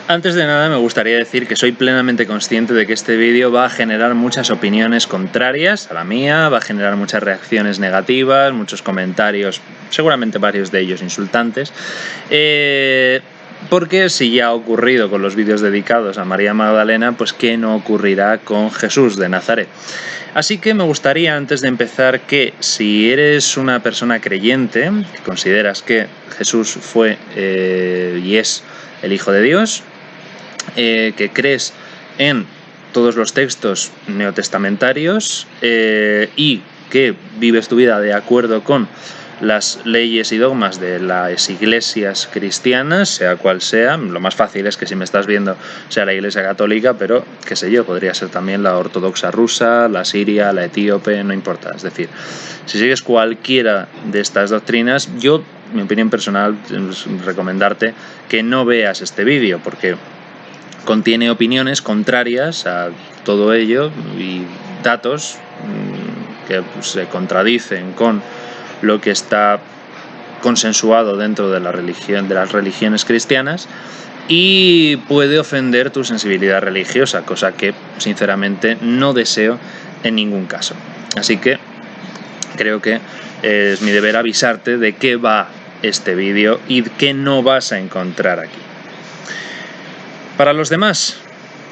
Antes de nada me gustaría decir que soy plenamente consciente de que este vídeo va a generar muchas opiniones contrarias a la mía, va a generar muchas reacciones negativas, muchos comentarios, seguramente varios de ellos insultantes, porque si ya ha ocurrido con los vídeos dedicados a María Magdalena, pues ¿qué no ocurrirá con Jesús de Nazaret? Así que me gustaría, antes de empezar, que si eres una persona creyente, que consideras que Jesús fue y es el Hijo de Dios, que crees en todos los textos neotestamentarios y que vives tu vida de acuerdo con las leyes y dogmas de las iglesias cristianas, sea cual sea. Lo más fácil es que si me estás viendo sea la iglesia católica, pero qué sé yo, podría ser también la ortodoxa rusa, la siria, la etíope, no importa. Es decir, si sigues cualquiera de estas doctrinas, yo, mi opinión personal, es recomendarte que no veas este vídeo, porque contiene opiniones contrarias a todo ello y datos que se contradicen con lo que está consensuado dentro de la religión, de las religiones cristianas, y puede ofender tu sensibilidad religiosa, cosa que sinceramente no deseo en ningún caso. Así que creo que es mi deber avisarte de qué va este vídeo y qué no vas a encontrar aquí. Para los demás,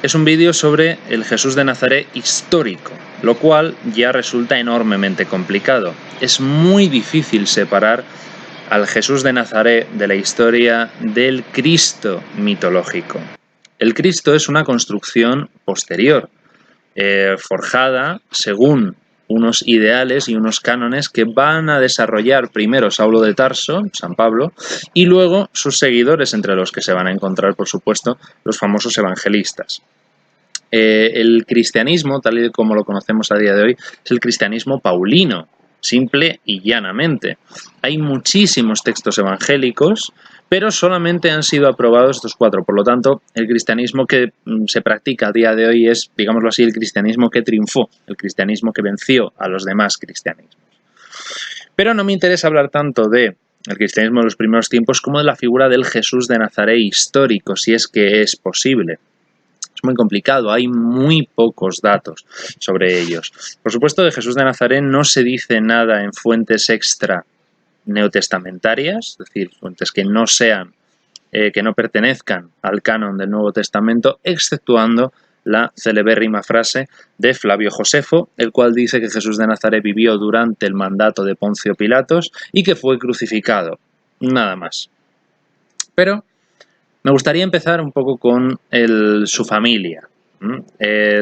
es un vídeo sobre el Jesús de Nazaret histórico, lo cual ya resulta enormemente complicado. Es muy difícil separar al Jesús de Nazaret de la historia del Cristo mitológico. El Cristo es una construcción posterior, forjada según unos ideales y unos cánones que van a desarrollar primero Saulo de Tarso, San Pablo, y luego sus seguidores, entre los que se van a encontrar, por supuesto, los famosos evangelistas. El cristianismo, tal y como lo conocemos a día de hoy, es el cristianismo paulino, simple y llanamente. Hay muchísimos textos evangélicos, pero solamente han sido aprobados estos 4. Por lo tanto, el cristianismo que se practica a día de hoy es, digámoslo así, el cristianismo que triunfó, el cristianismo que venció a los demás cristianismos. Pero no me interesa hablar tanto de el cristianismo de los primeros tiempos como de la figura del Jesús de Nazaret histórico, si es que es posible. Es muy complicado, hay muy pocos datos sobre ellos. Por supuesto, de Jesús de Nazaret no se dice nada en fuentes extra neotestamentarias, es decir, fuentes que no sean, que no pertenezcan al canon del Nuevo Testamento, exceptuando la celebérrima frase de Flavio Josefo, el cual dice que Jesús de Nazaret vivió durante el mandato de Poncio Pilatos y que fue crucificado. Nada más. Pero me gustaría empezar un poco con su familia.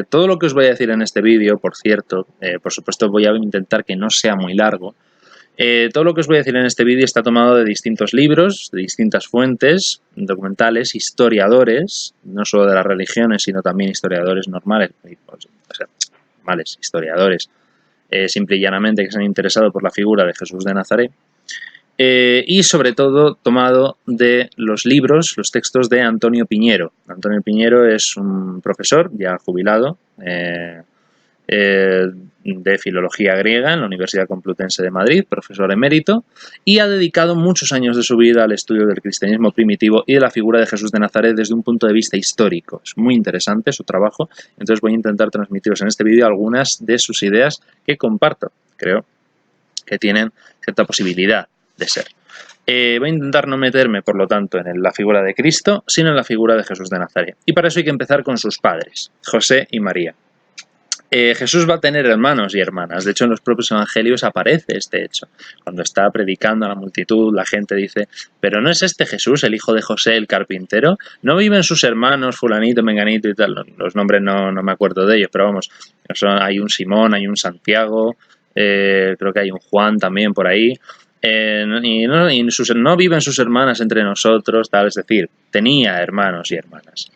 Todo lo que os voy a decir en este vídeo, por cierto, por supuesto voy a intentar que no sea muy largo. Todo lo que os voy a decir en este vídeo está tomado de distintos libros, de distintas fuentes, documentales, historiadores, no solo de las religiones, sino también historiadores normales, historiadores, simple y llanamente, que se han interesado por la figura de Jesús de Nazaret. Y sobre todo tomado de los libros, los textos de Antonio Piñero. Antonio Piñero es un profesor ya jubilado de filología griega en la Universidad Complutense de Madrid, profesor emérito, y ha dedicado muchos años de su vida al estudio del cristianismo primitivo y de la figura de Jesús de Nazaret desde un punto de vista histórico. Es muy interesante su trabajo, entonces voy a intentar transmitiros en este vídeo algunas de sus ideas que comparto. Creo que tienen cierta posibilidad de ser. Voy a intentar no meterme, por lo tanto, en la figura de Cristo, sino en la figura de Jesús de Nazaret. Y para eso hay que empezar con sus padres, José y María. Jesús va a tener hermanos y hermanas. De hecho, en los propios evangelios aparece este hecho. Cuando está predicando a la multitud, la gente dice, ¿pero no es este Jesús, el hijo de José, el carpintero? ¿No viven sus hermanos, fulanito, menganito y tal? Los nombres no me acuerdo de ellos, pero vamos, hay un Simón, hay un Santiago, creo que hay un Juan también por ahí. No viven sus hermanas entre nosotros, tal, es decir, tenía hermanos y hermanas.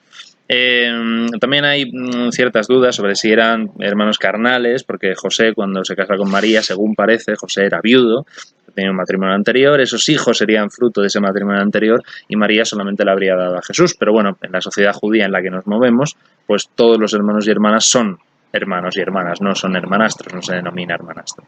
También hay ciertas dudas sobre si eran hermanos carnales, porque José, cuando se casa con María, según parece, José era viudo, tenía un matrimonio anterior, esos hijos serían fruto de ese matrimonio anterior y María solamente le habría dado a Jesús. Pero bueno, en la sociedad judía en la que nos movemos, pues todos los hermanos y hermanas son hermanos y hermanas, no son hermanastros, no se denomina hermanastros.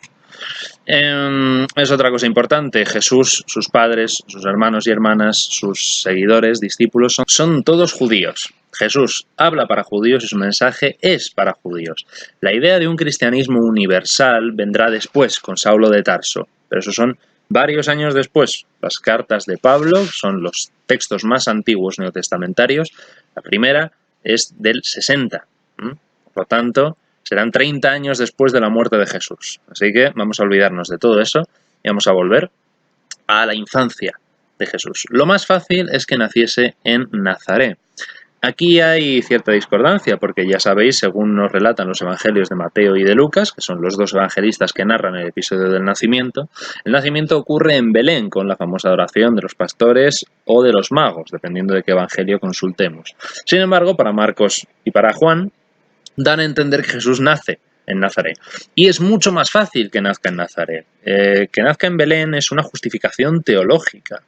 Es otra cosa importante. Jesús, sus padres, sus hermanos y hermanas, sus seguidores, discípulos, son todos judíos. Jesús habla para judíos y su mensaje es para judíos. La idea de un cristianismo universal vendrá después con Saulo de Tarso, pero eso son varios años después. Las cartas de Pablo son los textos más antiguos neotestamentarios. La primera es del 60. Por lo tanto, serán 30 años después de la muerte de Jesús. Así que vamos a olvidarnos de todo eso y vamos a volver a la infancia de Jesús. Lo más fácil es que naciese en Nazaret. Aquí hay cierta discordancia porque ya sabéis, según nos relatan los evangelios de Mateo y de Lucas, que son los dos evangelistas que narran el episodio del nacimiento, el nacimiento ocurre en Belén con la famosa adoración de los pastores o de los magos, dependiendo de qué evangelio consultemos. Sin embargo, para Marcos y para Juan, dan a entender que Jesús nace en Nazaret. Y es mucho más fácil que nazca en Nazaret. Que nazca en Belén es una justificación teológica.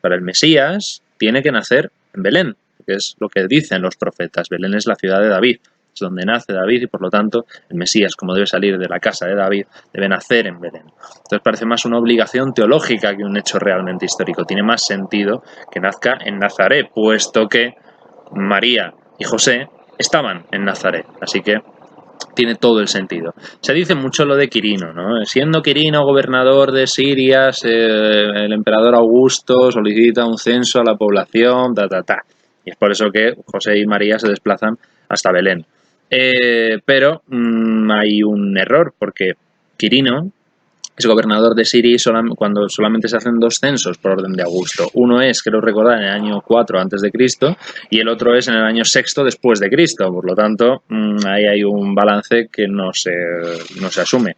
Para el Mesías tiene que nacer en Belén, que es lo que dicen los profetas. Belén es la ciudad de David, es donde nace David y por lo tanto el Mesías, como debe salir de la casa de David, debe nacer en Belén. Entonces parece más una obligación teológica que un hecho realmente histórico. Tiene más sentido que nazca en Nazaret, puesto que María y José estaban en Nazaret, así que tiene todo el sentido. Se dice mucho lo de Quirino, ¿no? Siendo Quirino gobernador de Siria, el emperador Augusto solicita un censo a la población, Y es por eso que José y María se desplazan hasta Belén. Pero hay un error, porque Quirino es gobernador de Siria cuando solamente se hacen 2 censos por orden de Augusto. Uno es, creo recordar, en el año 4 a.C. y el otro es en el año 6 después de Cristo. Por lo tanto, ahí hay un balance que no se asume.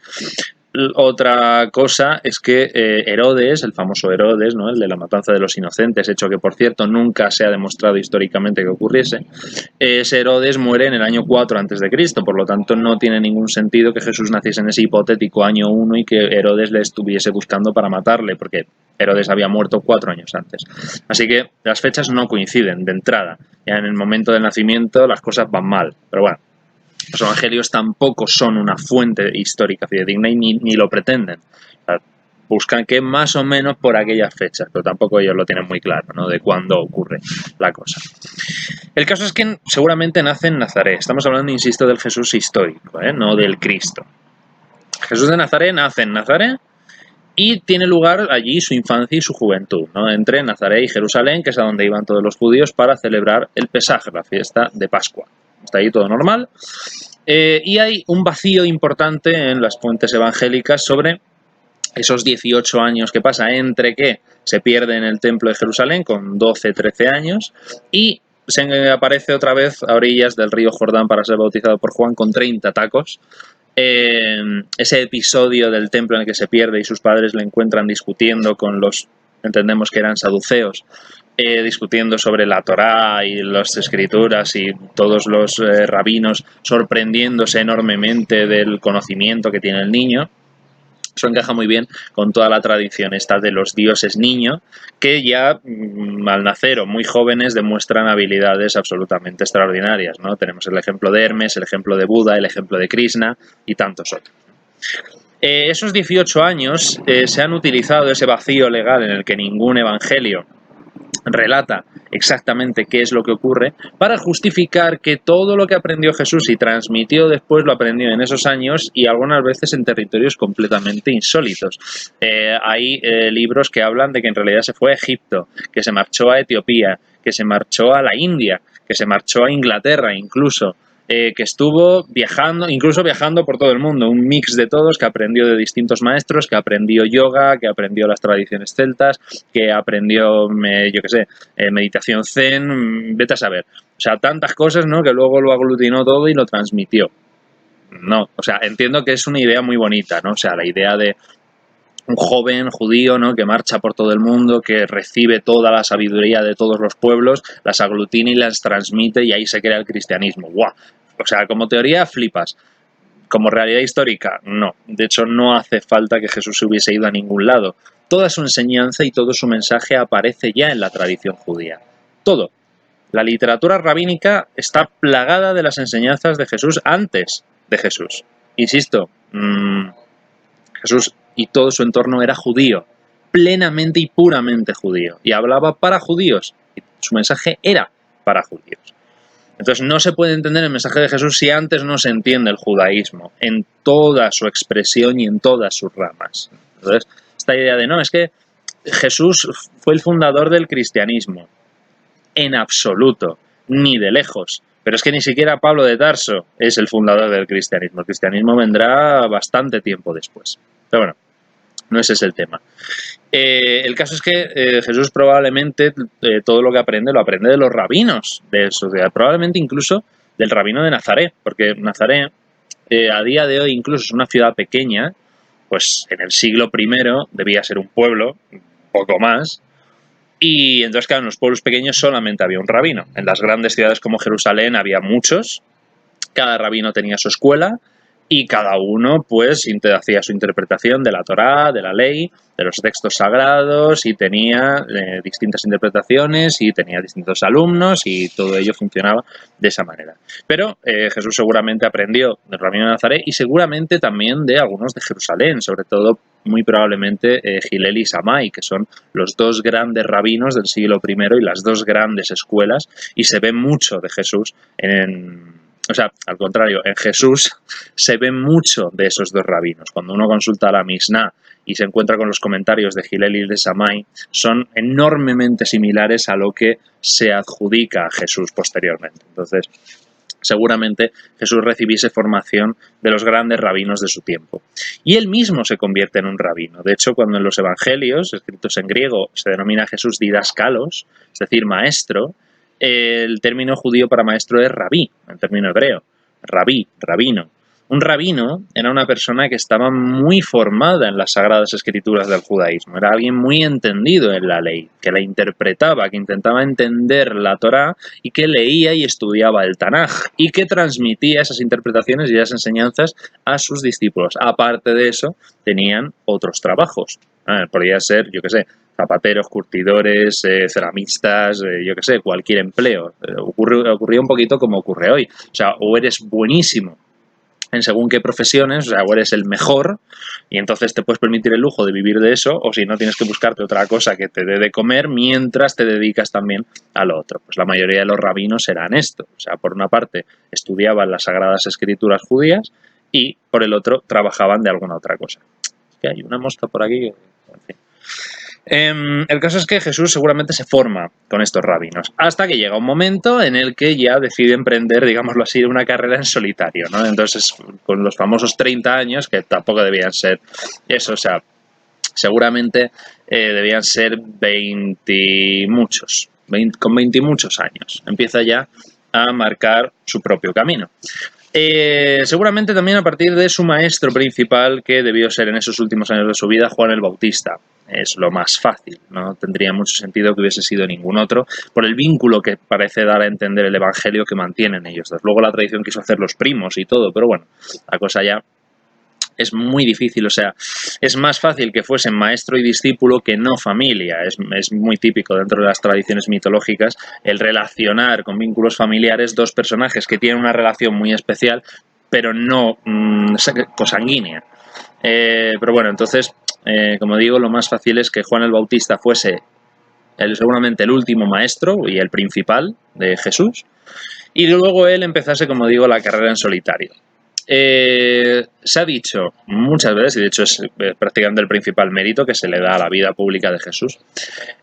Otra cosa es que Herodes, el famoso Herodes, ¿no? El de la matanza de los inocentes, hecho que por cierto nunca se ha demostrado históricamente que ocurriese, ese Herodes muere en el año 4 a.C., por lo tanto no tiene ningún sentido que Jesús naciese en ese hipotético año 1 y que Herodes le estuviese buscando para matarle, porque Herodes había muerto 4 años antes. Así que las fechas no coinciden de entrada. Ya en el momento del nacimiento las cosas van mal, pero bueno. Los evangelios tampoco son una fuente histórica fidedigna y ni lo pretenden. O sea, buscan que más o menos por aquellas fechas, pero tampoco ellos lo tienen muy claro, ¿no? De cuándo ocurre la cosa. El caso es que seguramente nace en Nazaret. Estamos hablando, insisto, del Jesús histórico, no del Cristo. Jesús de Nazaret nace en Nazaret y tiene lugar allí su infancia y su juventud, ¿no? Entre Nazaret y Jerusalén, que es a donde iban todos los judíos para celebrar el Pesaj, la fiesta de Pascua. Está ahí todo normal. Y hay un vacío importante en las fuentes evangélicas sobre esos 18 años que pasa entre que se pierde en el templo de Jerusalén con 12, 13 años y se aparece otra vez a orillas del río Jordán para ser bautizado por Juan con 30 tacos. Ese episodio del templo en el que se pierde y sus padres le encuentran discutiendo con los, entendemos que eran saduceos, discutiendo sobre la Torá y las escrituras y todos los rabinos sorprendiéndose enormemente del conocimiento que tiene el niño. Eso encaja muy bien con toda la tradición esta de los dioses niño, que ya al nacer o muy jóvenes demuestran habilidades absolutamente extraordinarias, ¿no? Tenemos el ejemplo de Hermes, el ejemplo de Buda, el ejemplo de Krishna y tantos otros. Esos 18 años se han utilizado ese vacío legal en el que ningún evangelio relata exactamente qué es lo que ocurre para justificar que todo lo que aprendió Jesús y transmitió después lo aprendió en esos años y algunas veces en territorios completamente insólitos. Hay libros que hablan de que en realidad se fue a Egipto, que se marchó a Etiopía, que se marchó a la India, que se marchó a Inglaterra incluso, que estuvo viajando, incluso viajando por todo el mundo, un mix de todos, que aprendió de distintos maestros, que aprendió yoga, que aprendió las tradiciones celtas, que aprendió, meditación zen, vete a saber. O sea, tantas cosas, ¿no? Que luego lo aglutinó todo y lo transmitió. No, o sea, entiendo que es una idea muy bonita, ¿no? O sea, la idea de un joven judío, ¿no? Que marcha por todo el mundo, que recibe toda la sabiduría de todos los pueblos, las aglutina y las transmite y ahí se crea el cristianismo. ¡Guau! O sea, como teoría flipas. Como realidad histórica, no. De hecho, no hace falta que Jesús se hubiese ido a ningún lado. Toda su enseñanza y todo su mensaje aparece ya en la tradición judía. Todo. La literatura rabínica está plagada de las enseñanzas de Jesús antes de Jesús. Insisto, Jesús y todo su entorno era judío, plenamente y puramente judío, y hablaba para judíos, y su mensaje era para judíos. Entonces no se puede entender el mensaje de Jesús si antes no se entiende el judaísmo, en toda su expresión y en todas sus ramas. Entonces, esta idea de no, es que Jesús fue el fundador del cristianismo, en absoluto, ni de lejos. Pero es que ni siquiera Pablo de Tarso es el fundador del cristianismo. El cristianismo vendrá bastante tiempo después. Pero bueno, no ese es el tema. El caso es que Jesús probablemente todo lo que aprende lo aprende de los rabinos de su ciudad, probablemente incluso del rabino de Nazaret, porque Nazaret a día de hoy incluso es una ciudad pequeña, pues en el siglo I debía ser un pueblo, un poco más, y entonces, claro, en los pueblos pequeños solamente había un rabino. En las grandes ciudades como Jerusalén había muchos, cada rabino tenía su escuela y cada uno pues hacía su interpretación de la Torá, de la ley, de los textos sagrados, y tenía distintas interpretaciones y tenía distintos alumnos, y todo ello funcionaba de esa manera. Pero Jesús seguramente aprendió del rabino de Nazaret y seguramente también de algunos de Jerusalén, sobre todo muy probablemente Gilel y Samai, que son los dos grandes rabinos del siglo I y las dos grandes escuelas, y se ve mucho de Jesús o sea, al contrario, en Jesús se ve mucho de esos dos rabinos. Cuando uno consulta la Misná y se encuentra con los comentarios de Gilel y de Samai, son enormemente similares a lo que se adjudica a Jesús posteriormente. Entonces, seguramente Jesús recibiese formación de los grandes rabinos de su tiempo. Y él mismo se convierte en un rabino. De hecho, cuando en los evangelios, escritos en griego, se denomina a Jesús didaskalos, es decir, maestro, el término judío para maestro es rabí, el término hebreo, rabí, rabino. Un rabino era una persona que estaba muy formada en las sagradas escrituras del judaísmo, era alguien muy entendido en la ley, que la interpretaba, que intentaba entender la Torá y que leía y estudiaba el Tanaj y que transmitía esas interpretaciones y esas enseñanzas a sus discípulos. Aparte de eso, tenían otros trabajos. Podría ser, yo qué sé, zapateros, curtidores, ceramistas, yo qué sé, cualquier empleo. Ocurría un poquito como ocurre hoy. O sea, o eres buenísimo en según qué profesiones, o sea, o eres el mejor y entonces te puedes permitir el lujo de vivir de eso, o si no, tienes que buscarte otra cosa que te dé de comer mientras te dedicas también a lo otro. Pues la mayoría de los rabinos eran esto. O sea, por una parte estudiaban las sagradas escrituras judías y por el otro trabajaban de alguna otra cosa. Es que hay una mosca por aquí. En fin. El caso es que Jesús seguramente se forma con estos rabinos, hasta que llega un momento en el que ya decide emprender, digámoslo así, una carrera en solitario, ¿no? Entonces, con los famosos 30 años, que tampoco debían ser eso, o sea, seguramente debían ser 20 muchos, con 20 muchos años, empieza ya a marcar su propio camino. Seguramente también a partir de su maestro principal, que debió ser en esos últimos años de su vida Juan el Bautista. Es lo más fácil, no tendría mucho sentido que hubiese sido ningún otro, por el vínculo que parece dar a entender el Evangelio que mantienen ellos dos. Luego la tradición quiso hacer los primos y todo, pero bueno, la cosa ya es muy difícil, o sea, es más fácil que fuesen maestro y discípulo que no familia. Es muy típico dentro de las tradiciones mitológicas el relacionar con vínculos familiares dos personajes que tienen una relación muy especial, pero no cosanguínea. Pero bueno, entonces, como digo, lo más fácil es que Juan el Bautista fuese seguramente el último maestro y el principal de Jesús, y luego él empezase, como digo, la carrera en solitario. Se ha dicho muchas veces, y de hecho es prácticamente el principal mérito que se le da a la vida pública de Jesús,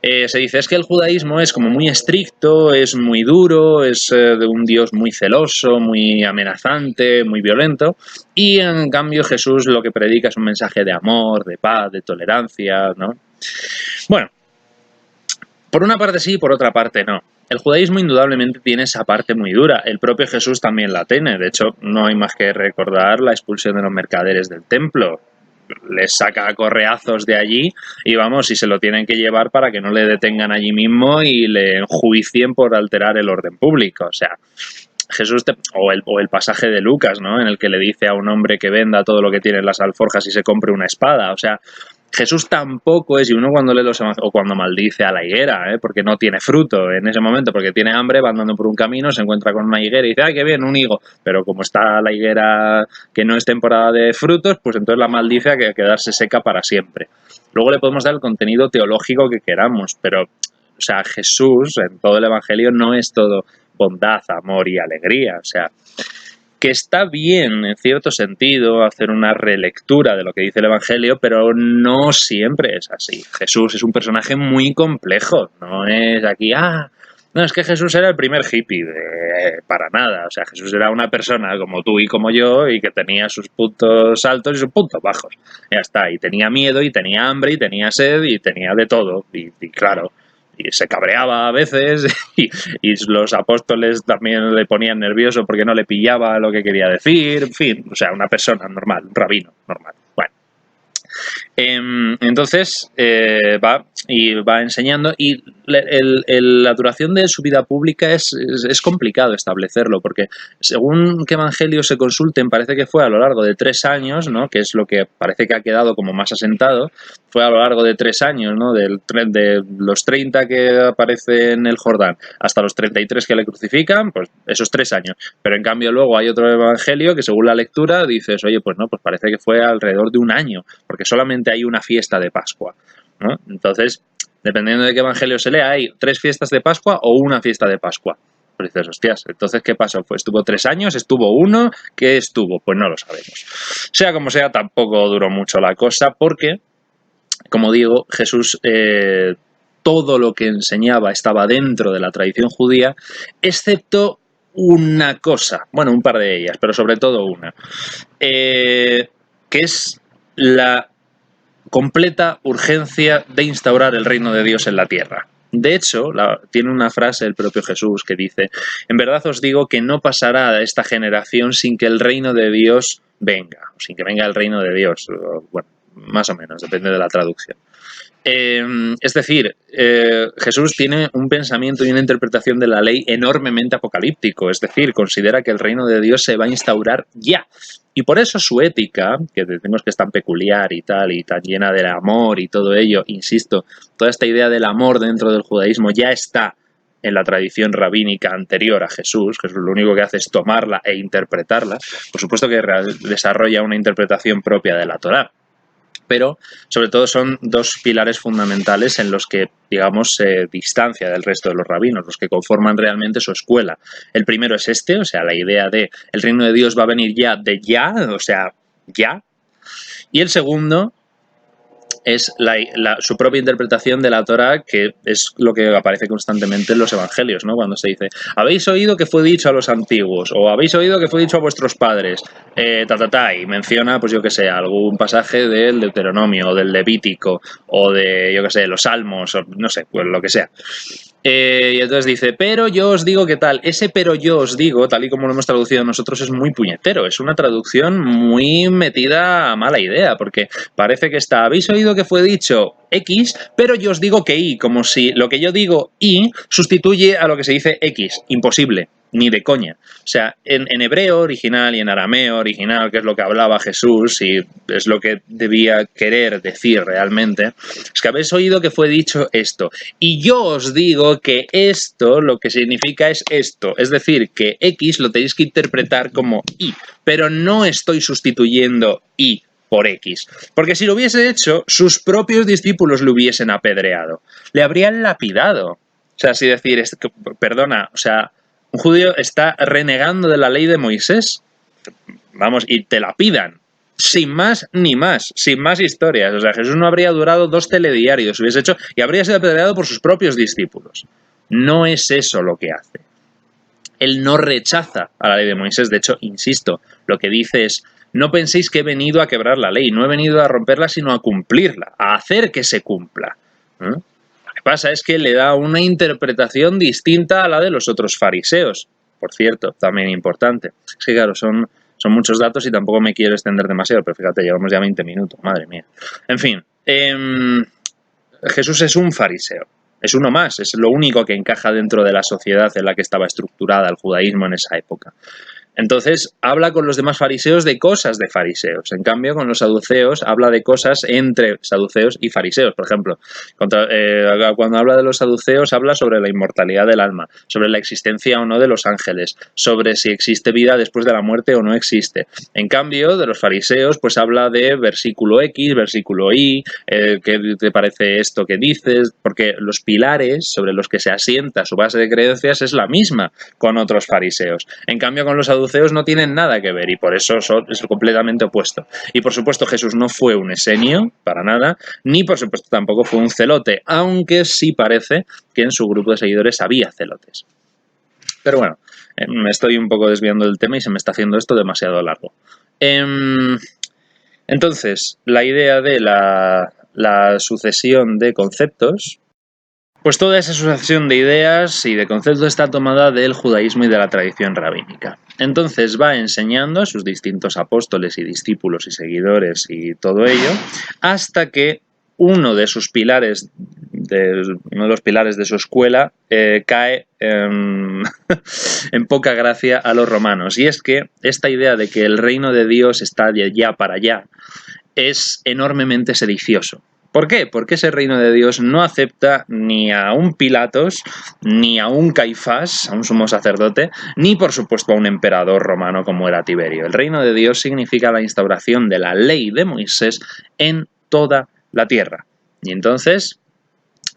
se dice es que el judaísmo es como muy estricto, es muy duro, es de un Dios muy celoso, muy amenazante, muy violento, y en cambio Jesús lo que predica es un mensaje de amor, de paz, de tolerancia, ¿no? Bueno, por una parte sí, por otra parte no. El judaísmo indudablemente tiene esa parte muy dura. El propio Jesús también la tiene. De hecho, no hay más que recordar la expulsión de los mercaderes del templo. Les saca a correazos de allí y vamos, y se lo tienen que llevar para que no le detengan allí mismo y le enjuicien por alterar el orden público. O sea, Jesús, o el pasaje de Lucas, ¿no? En el que le dice a un hombre que venda todo lo que tiene en las alforjas y se compre una espada. O sea, Jesús tampoco es, y uno cuando lee los evangelios, o cuando maldice a la higuera, porque no tiene fruto en ese momento, porque tiene hambre, va andando por un camino, se encuentra con una higuera y dice, ¡ay, qué bien, un higo! Pero como está la higuera que no es temporada de frutos, pues entonces la maldice a quedarse seca para siempre. Luego le podemos dar el contenido teológico que queramos, pero, o sea, Jesús en todo el evangelio no es todo bondad, amor y alegría, o sea, que está bien, en cierto sentido, hacer una relectura de lo que dice el Evangelio, pero no siempre es así. Jesús es un personaje muy complejo, no es aquí, no, es que Jesús era el primer hippie, para nada. O sea, Jesús era una persona como tú y como yo y que tenía sus puntos altos y sus puntos bajos. Ya está, y tenía miedo, y tenía hambre, y tenía sed, y tenía de todo, y claro, y se cabreaba a veces y los apóstoles también le ponían nervioso porque no le pillaba lo que quería decir, en fin, o sea, una persona normal, un rabino normal. Bueno, entonces va enseñando y la duración de su vida pública es complicado establecerlo, porque según qué evangelio se consulten, parece que fue a lo largo de 3 años, ¿no? Que es lo que parece que ha quedado como más asentado, fue a lo largo de 3 años, ¿no? De los 30 que aparece en el Jordán hasta los 33 que le crucifican, pues esos 3 años. Pero en cambio luego hay otro evangelio que según la lectura dices, oye, pues no, pues parece que fue alrededor de 1 año, porque solamente hay una fiesta de Pascua, ¿no? Entonces, dependiendo de qué evangelio se lea, hay 3 fiestas de Pascua o una fiesta de Pascua. Pues dices, hostias, entonces, ¿qué pasó? Pues estuvo 3 años, estuvo 1, ¿qué estuvo? Pues no lo sabemos. Sea como sea, tampoco duró mucho la cosa, porque, como digo, Jesús, todo lo que enseñaba estaba dentro de la tradición judía, excepto una cosa, bueno, un par de ellas, pero sobre todo una, que es la completa urgencia de instaurar el reino de Dios en la tierra. De hecho, tiene una frase el propio Jesús que dice, en verdad os digo que no pasará a esta generación sin que el reino de Dios venga, o sin que venga el reino de Dios, bueno, más o menos, depende de la traducción. Es decir, Jesús tiene un pensamiento y una interpretación de la ley enormemente apocalíptico, es decir, considera que el reino de Dios se va a instaurar ya. Y por eso su ética, que decimos que es tan peculiar y tan llena de amor y todo ello, insisto, toda esta idea del amor dentro del judaísmo ya está en la tradición rabínica anterior a Jesús. Jesús lo único que hace es tomarla e interpretarla. Por supuesto que desarrolla una interpretación propia de la Torá, pero sobre todo son 2 pilares fundamentales en los que, digamos, se distancia del resto de los rabinos, los que conforman realmente su escuela. El primero es o sea, la idea de el reino de Dios va a venir ya, o sea, ya. Y el segundo es su propia interpretación de la Torá, que es lo que aparece constantemente en los evangelios, ¿no? Cuando se dice, habéis oído que fue dicho a los antiguos, o habéis oído que fue dicho a vuestros padres, y menciona, pues yo que sé, algún pasaje del Deuteronomio, o del Levítico, o de, yo que sé, los Salmos, o no sé, pues lo que sea. Y entonces dice, pero yo os digo que tal, ese pero yo os digo, tal y como lo hemos traducido nosotros, es muy puñetero, es una traducción muy metida a mala idea, porque parece que habéis oído que fue dicho X, pero yo os digo que Y, como si lo que yo digo Y sustituye a lo que se dice X, imposible, ni de coña. O sea, en hebreo original y en arameo original, que es lo que hablaba Jesús y es lo que debía querer decir realmente, es que habéis oído que fue dicho esto, y yo os digo que esto lo que significa es esto, es decir, que X lo tenéis que interpretar como Y, pero no estoy sustituyendo Y por X, porque si lo hubiese hecho, sus propios discípulos lo hubiesen apedreado, le habrían lapidado. O sea, si decir, perdona, o sea, un judío está renegando de la ley de Moisés, vamos, y te la pidan, sin más ni más, sin más historias. O sea, Jesús no habría durado 2 telediarios, hubiese hecho, y habría sido apedreado por sus propios discípulos. No es eso lo que hace. Él no rechaza a la ley de Moisés, de hecho, insisto, lo que dice es, no penséis que he venido a quebrar la ley, no he venido a romperla, sino a cumplirla, a hacer que se cumpla. Lo que pasa es que le da una interpretación distinta a la de los otros fariseos. Por cierto, también importante. Es que claro, son muchos datos y tampoco me quiero extender demasiado, pero fíjate, llevamos ya 20 minutos, madre mía. En fin, Jesús es un fariseo, es uno más, es lo único que encaja dentro de la sociedad en la que estaba estructurada el judaísmo en esa época. Entonces habla con los demás fariseos de cosas de fariseos. En cambio, con los saduceos habla de cosas entre saduceos y fariseos. Por ejemplo, cuando habla de los saduceos habla sobre la inmortalidad del alma, sobre la existencia o no de los ángeles, sobre si existe vida después de la muerte o no existe. En cambio, de los fariseos, pues habla de versículo X, versículo Y, ¿qué te parece esto que dices? Porque los pilares sobre los que se asienta su base de creencias es la misma con otros fariseos. En cambio, con los saduceos no tienen nada que ver y por eso es completamente opuesto. Y por supuesto Jesús no fue un esenio, para nada, ni por supuesto tampoco fue un celote, aunque sí parece que en su grupo de seguidores había celotes. Pero bueno, me estoy un poco desviando del tema y se me está haciendo esto demasiado largo. Entonces, la idea de la sucesión de conceptos, pues toda esa sucesión de ideas y de conceptos está tomada del judaísmo y de la tradición rabínica. Entonces va enseñando a sus distintos apóstoles y discípulos y seguidores y todo ello, hasta que uno de los pilares de su escuela cae en poca gracia a los romanos. Y es que esta idea de que el reino de Dios está de ya para allá es enormemente sedicioso. ¿Por qué? Porque ese reino de Dios no acepta ni a un Pilatos, ni a un Caifás, a un sumo sacerdote, ni por supuesto a un emperador romano como era Tiberio. El reino de Dios significa la instauración de la ley de Moisés en toda la tierra. Y entonces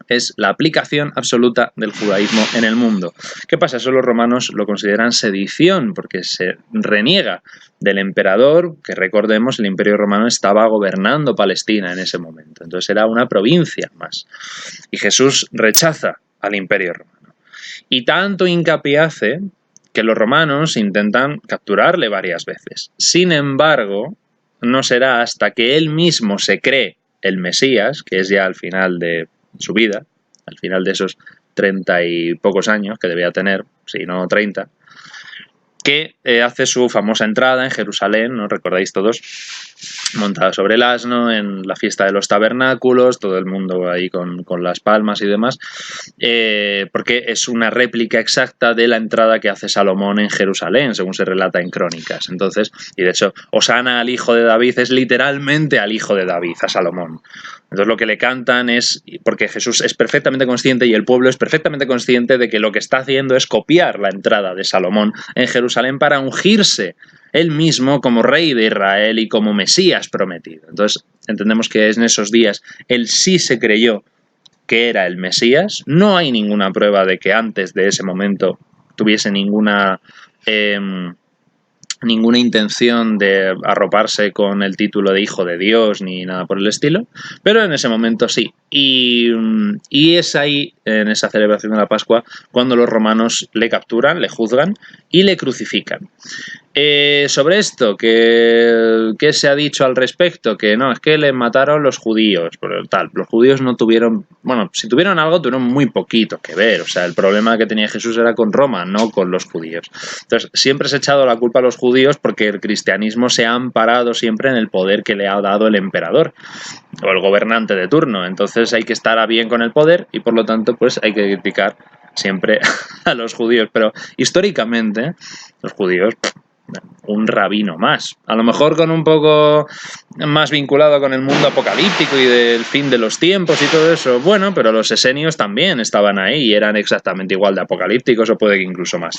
es la aplicación absoluta del judaísmo en el mundo. ¿Qué pasa? Eso los romanos lo consideran sedición, porque se reniega del emperador, que recordemos, el Imperio Romano estaba gobernando Palestina en ese momento. Entonces era una provincia más. Y Jesús rechaza al Imperio Romano. Y tanto hincapié hace que los romanos intentan capturarle varias veces. Sin embargo, no será hasta que él mismo se cree el Mesías, que es ya al final de su vida, al final de esos 30 y pocos años que debía tener, si no 30, que hace su famosa entrada en Jerusalén, ¿no? Recordáis todos, montada sobre el asno, en la fiesta de los tabernáculos, todo el mundo ahí con las palmas y demás, porque es una réplica exacta de la entrada que hace Salomón en Jerusalén, según se relata en Crónicas. Entonces, y de hecho, Hosana al hijo de David es literalmente al hijo de David, a Salomón. Entonces lo que le cantan es, porque Jesús es perfectamente consciente y el pueblo es perfectamente consciente de que lo que está haciendo es copiar la entrada de Salomón en Jerusalén para ungirse él mismo como rey de Israel y como Mesías prometido. Entonces entendemos que en esos días él sí se creyó que era el Mesías. No hay ninguna prueba de que antes de ese momento tuviese ninguna intención de arroparse con el título de hijo de Dios ni nada por el estilo, pero en ese momento sí. Y es ahí, en esa celebración de la Pascua, cuando los romanos le capturan, le juzgan y le crucifican. Sobre esto, ¿qué se ha dicho al respecto? Que no, es que le mataron los judíos, pero tal, los judíos no tuvieron, bueno, si tuvieron algo, tuvieron muy poquito que ver, o sea, el problema que tenía Jesús era con Roma, no con los judíos. Entonces, siempre se ha echado la culpa a los judíos porque el cristianismo se ha amparado siempre en el poder que le ha dado el emperador o el gobernante de turno, entonces hay que estar a bien con el poder y por lo tanto, pues hay que criticar siempre a los judíos, pero históricamente los judíos, un rabino más, a lo mejor con un poco más vinculado con el mundo apocalíptico y del fin de los tiempos y todo eso, bueno, pero los esenios también estaban ahí y eran exactamente igual de apocalípticos o puede que incluso más.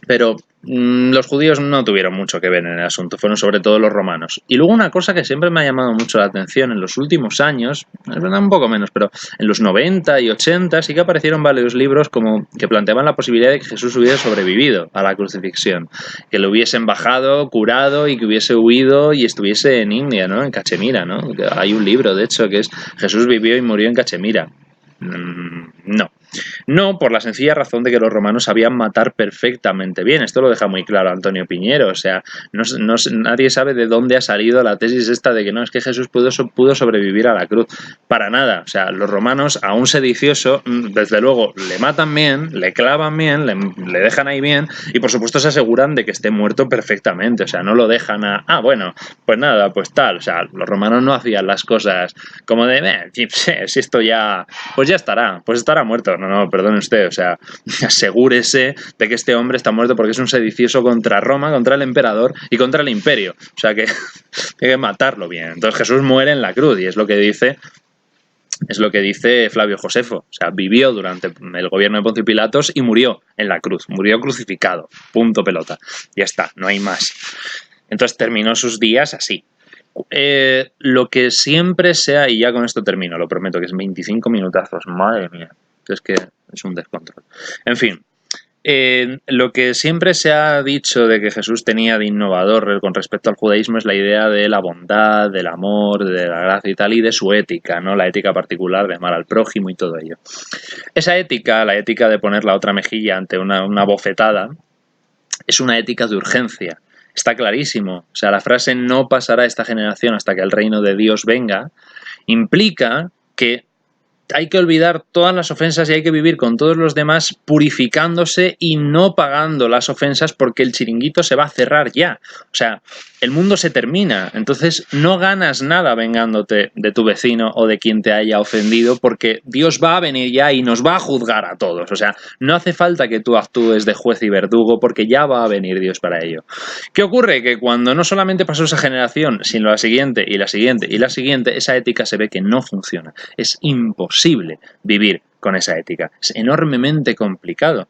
Pero los judíos no tuvieron mucho que ver en el asunto, fueron sobre todo los romanos. Y luego una cosa que siempre me ha llamado mucho la atención en los últimos años, es verdad un poco menos, pero en los 90 y 80 sí que aparecieron varios libros como que planteaban la posibilidad de que Jesús hubiera sobrevivido a la crucifixión, que lo hubiesen bajado, curado y que hubiese huido y estuviese en India, ¿no? En Cachemira, ¿no? Hay un libro, de hecho, que es Jesús vivió y murió en Cachemira. No, por la sencilla razón de que los romanos sabían matar perfectamente bien. Esto lo deja muy claro Antonio Piñero. O sea, nadie sabe de dónde ha salido la tesis esta de que no, es que Jesús pudo sobrevivir a la cruz. Para nada. O sea, los romanos a un sedicioso, desde luego, le matan bien, le clavan bien, le dejan ahí bien y por supuesto se aseguran de que esté muerto perfectamente. O sea, no lo dejan bueno, pues nada, pues tal. O sea, los romanos no hacían las cosas como de, si esto ya, pues ya estará muerto. No, perdone usted, o sea, asegúrese de que este hombre está muerto porque es un sedicioso contra Roma, contra el emperador y contra el imperio. O sea que hay que matarlo bien. Entonces Jesús muere en la cruz y es lo que dice Flavio Josefo. O sea, vivió durante el gobierno de Poncio Pilatos y murió en la cruz, murió crucificado, punto pelota. Ya está, no hay más. Entonces terminó sus días así. Lo que siempre sea, y ya con esto termino, lo prometo, que es 25 minutazos, madre mía, es que es un descontrol. En fin, lo que siempre se ha dicho de que Jesús tenía de innovador con respecto al judaísmo es la idea de la bondad, del amor, de la gracia y tal, y de su ética, ¿no? La ética particular de amar al prójimo y todo ello. Esa ética, la ética de poner la otra mejilla ante una bofetada, es una ética de urgencia. Está clarísimo. O sea, la frase "no pasará esta generación hasta que el reino de Dios venga" implica que hay que olvidar todas las ofensas y hay que vivir con todos los demás purificándose y no pagando las ofensas porque el chiringuito se va a cerrar ya. O sea, el mundo se termina. Entonces no ganas nada vengándote de tu vecino o de quien te haya ofendido porque Dios va a venir ya y nos va a juzgar a todos. O sea, no hace falta que tú actúes de juez y verdugo porque ya va a venir Dios para ello. ¿Qué ocurre? Que cuando no solamente pasó esa generación, sino la siguiente y la siguiente y la siguiente, esa ética se ve que no funciona. Es imposible vivir con esa ética. Es enormemente complicado.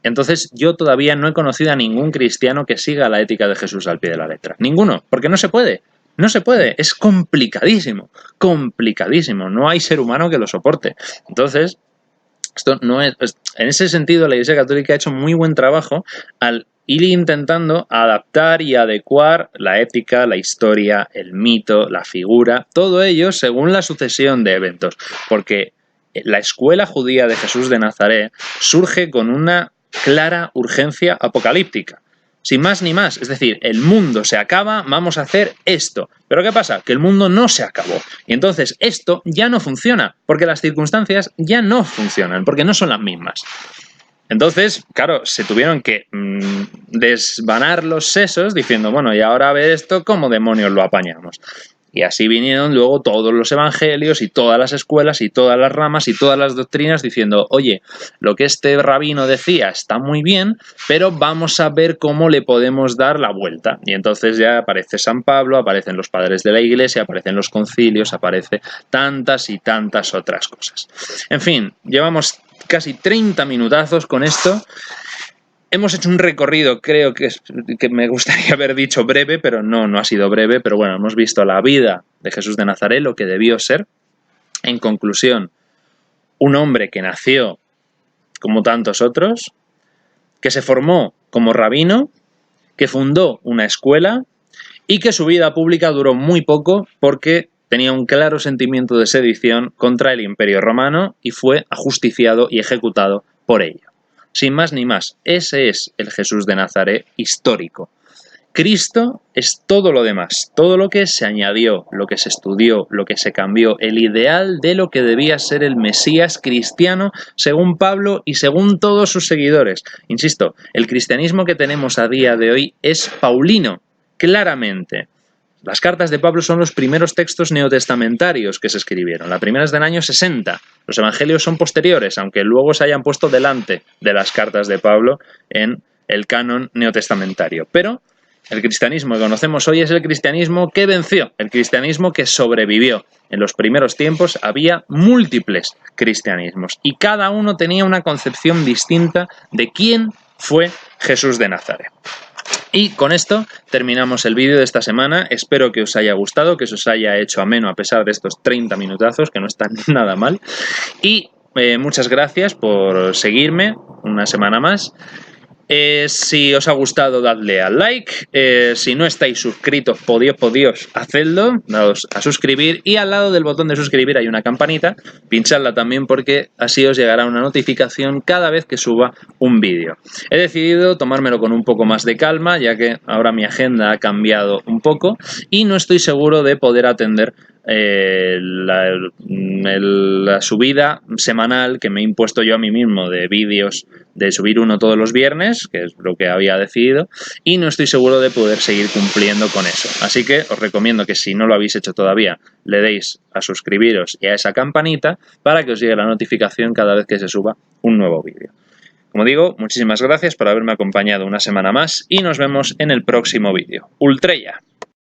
Entonces yo todavía no he conocido a ningún cristiano que siga la ética de Jesús al pie de la letra. Ninguno, porque no se puede. No se puede, es complicadísimo, complicadísimo. No hay ser humano que lo soporte. Entonces, esto no es. En ese sentido, la Iglesia Católica ha hecho muy buen trabajo al ir intentando adaptar y adecuar la ética, la historia, el mito, la figura, todo ello según la sucesión de eventos. Porque la escuela judía de Jesús de Nazaret surge con una clara urgencia apocalíptica. Sin más ni más, es decir, el mundo se acaba, vamos a hacer esto. Pero ¿qué pasa? Que el mundo no se acabó. Y entonces esto ya no funciona, porque las circunstancias ya no funcionan, porque no son las mismas. Entonces, claro, se tuvieron que desvanar los sesos diciendo, bueno, y ahora a ver esto, ¿cómo demonios lo apañamos? Y así vinieron luego todos los evangelios y todas las escuelas y todas las ramas y todas las doctrinas diciendo, oye, lo que este rabino decía está muy bien, pero vamos a ver cómo le podemos dar la vuelta. Y entonces ya aparece San Pablo, aparecen los padres de la Iglesia, aparecen los concilios, aparece tantas y tantas otras cosas. En fin, llevamos casi 30 minutazos con esto. Hemos hecho un recorrido, creo que me gustaría haber dicho breve, pero no ha sido breve, pero bueno, hemos visto la vida de Jesús de Nazaret, lo que debió ser. En conclusión, un hombre que nació como tantos otros, que se formó como rabino, que fundó una escuela y que su vida pública duró muy poco porque tenía un claro sentimiento de sedición contra el Imperio Romano y fue ajusticiado y ejecutado por ello. Sin más ni más, ese es el Jesús de Nazaret histórico. Cristo es todo lo demás, todo lo que se añadió, lo que se estudió, lo que se cambió, el ideal de lo que debía ser el Mesías cristiano según Pablo y según todos sus seguidores. Insisto, el cristianismo que tenemos a día de hoy es paulino, claramente. Las cartas de Pablo son los primeros textos neotestamentarios que se escribieron. La primera es del año 60. Los evangelios son posteriores, aunque luego se hayan puesto delante de las cartas de Pablo en el canon neotestamentario. Pero el cristianismo que conocemos hoy es el cristianismo que venció, el cristianismo que sobrevivió. En los primeros tiempos había múltiples cristianismos y cada uno tenía una concepción distinta de quién fue Jesús de Nazaret. Y con esto terminamos el vídeo de esta semana. Espero que os haya gustado, que os haya hecho ameno a pesar de estos 30 minutazos, que no están nada mal. Y muchas gracias por seguirme una semana más. Si os ha gustado, dadle al like. Si no estáis suscritos, podíos, hacedlo, daos a suscribir. Y al lado del botón de suscribir hay una campanita, pinchadla también porque así os llegará una notificación cada vez que suba un vídeo. He decidido tomármelo con un poco más de calma, ya que ahora mi agenda ha cambiado un poco y no estoy seguro de poder atender la subida semanal que me he impuesto yo a mí mismo de vídeos, de subir uno todos los viernes, que es lo que había decidido, y no estoy seguro de poder seguir cumpliendo con eso. Así que os recomiendo que si no lo habéis hecho todavía, le deis a suscribiros y a esa campanita para que os llegue la notificación cada vez que se suba un nuevo vídeo. Como digo, muchísimas gracias por haberme acompañado una semana más y nos vemos en el próximo vídeo. Ultrella.